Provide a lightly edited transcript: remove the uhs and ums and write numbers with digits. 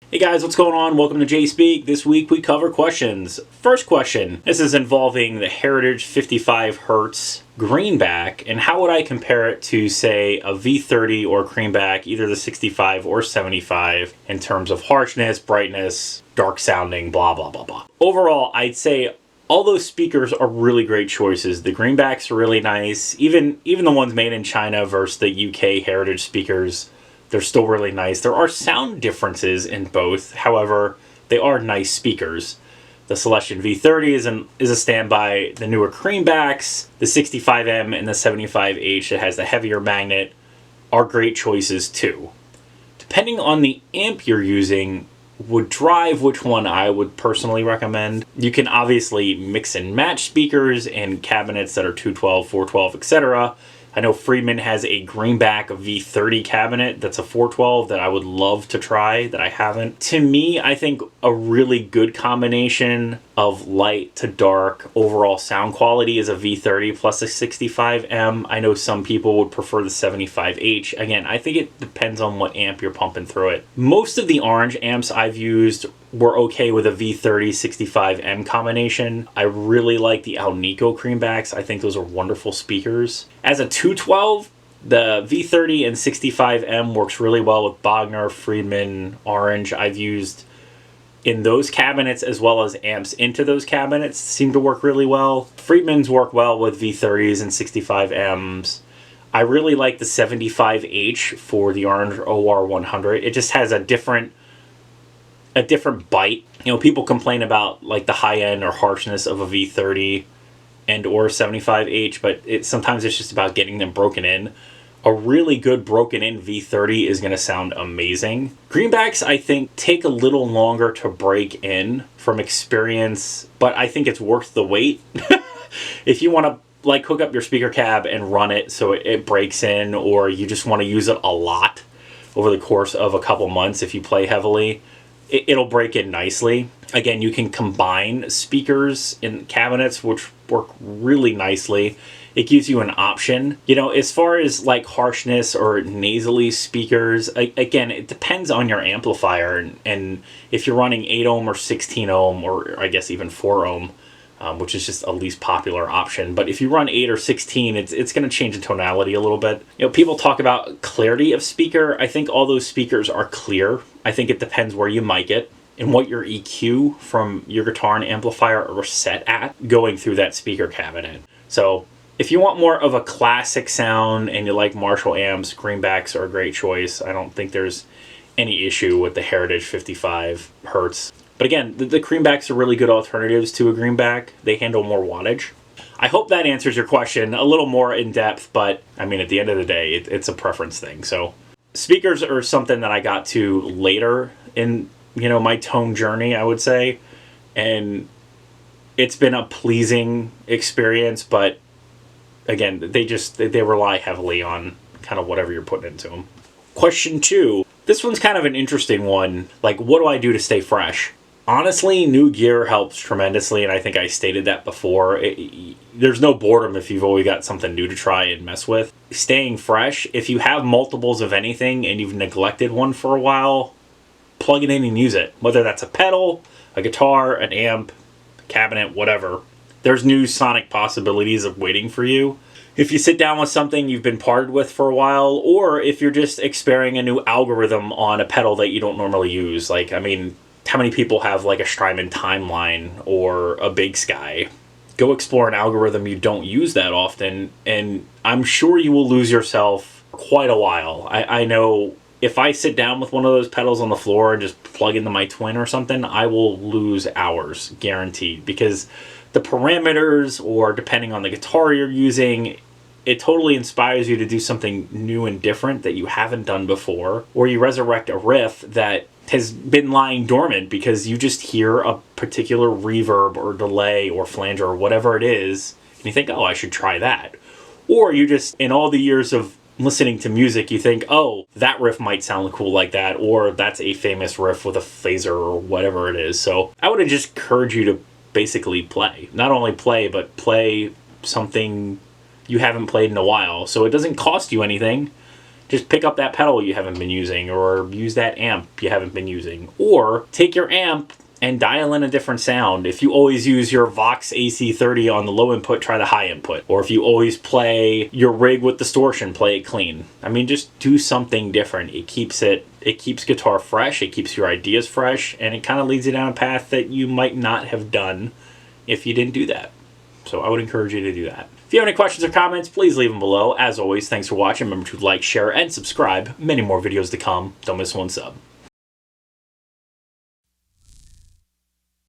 Hey guys, what's going on? Welcome to Jay Speak. This week we cover questions. First question. This is involving the Heritage 55Hz Greenback, and how would I compare it to, say, a V30 or Greenback, either the 65 or 75, in terms of harshness, brightness, dark sounding, blah, blah, blah, blah. Overall, I'd say all those speakers are really great choices. The Greenbacks are really nice. Even the ones made in China versus the UK Heritage speakers, they're still really nice. There are sound differences in both. However, they are nice speakers. The Celestion V30 is a standby. The newer Greenbacks, the 65M and the 75H that has the heavier magnet, are great choices too. Depending on the amp you're using would drive which one I would personally recommend. You can obviously mix and match speakers and cabinets that are 212, 412, etc. I know Friedman has a Greenback V30 cabinet that's a 412 that I would love to try that I haven't. To me, I think a really good combination of light to dark overall sound quality is a V30 plus a 65M. I know some people would prefer the 75H. Again, I think it depends on what amp you're pumping through it. Most of the orange amps I've used were okay with a V30 65M combination. I really like the Alnico Greenbacks. I think those are wonderful speakers. As a 212, the V30 and 65M works really well with Bogner, Friedman, Orange. I've used in those cabinets as well as amps into those cabinets seem to work really well. Friedman's work well with V30s and 65Ms. I really like the 75H for the Orange OR100. It just has a different bite. You know, people complain about like the high end or harshness of a V30 and or 75H, but sometimes it's just about getting them broken in. A really good broken in V30 is going to sound amazing. Greenbacks, I think, take a little longer to break in from experience, but I think it's worth the wait. If you want to like hook up your speaker cab and run it so it breaks in, or you just want to use it a lot over the course of a couple months if you play heavily, it'll break in nicely. Again, you can combine speakers in cabinets, which work really nicely. It gives you an option. You know, as far as like harshness or nasally speakers, again, it depends on your amplifier. And if you're running 8 ohm or 16 ohm, or I guess even 4 ohm, which is just a least popular option. But if you run 8 or 16, it's going to change the tonality a little bit. You know, people talk about clarity of speaker. I think all those speakers are clear. I think it depends where you mic it and what your EQ from your guitar and amplifier are set at going through that speaker cabinet. So if you want more of a classic sound and you like Marshall amps, Greenbacks are a great choice. I don't think there's any issue with the Heritage 55Hz. But again, the Greenbacks are really good alternatives to a Greenback. They handle more wattage. I hope that answers your question a little more in depth, but I mean, at the end of the day, it's a preference thing. So speakers are something that I got to later in, you know, my tone journey, I would say. And it's been a pleasing experience, but again, they rely heavily on kind of whatever you're putting into them. Question 2. This one's kind of an interesting one. Like, what do I do to stay fresh? Honestly, new gear helps tremendously, and I think I stated that before. There's no boredom if you've always got something new to try and mess with. Staying fresh, if you have multiples of anything and you've neglected one for a while, plug it in and use it. Whether that's a pedal, a guitar, an amp, cabinet, whatever. There's new sonic possibilities of waiting for you. If you sit down with something you've been parted with for a while, or if you're just exploring a new algorithm on a pedal that you don't normally use. Like, I mean, how many people have like a Strymon Timeline or a Big Sky? Go explore an algorithm you don't use that often, and I'm sure you will lose yourself quite a while. I know if I sit down with one of those pedals on the floor and just plug into my Twin or something, I will lose hours, guaranteed, because the parameters, or depending on the guitar you're using, it totally inspires you to do something new and different that you haven't done before, or you resurrect a riff that has been lying dormant because you just hear a particular reverb or delay or flanger or whatever it is, and you think, oh, I should try that. Or you just, in all the years of listening to music, you think, oh, that riff might sound cool like that, or that's a famous riff with a phaser or whatever it is. So I would just encourage you to basically play. Not only play, but play something you haven't played in a while. So it doesn't cost you anything. Just pick up that pedal you haven't been using, or use that amp you haven't been using. Or take your amp and dial in a different sound. If you always use your Vox AC30 on the low input, try the high input. Or if you always play your rig with distortion, play it clean. I mean, just do something different. It keeps guitar fresh, it keeps your ideas fresh, and it kind of leads you down a path that you might not have done if you didn't do that. So I would encourage you to do that. If you have any questions or comments, please leave them below. As always, thanks for watching. Remember to like, share, and subscribe. Many more videos to come. Don't miss one sub.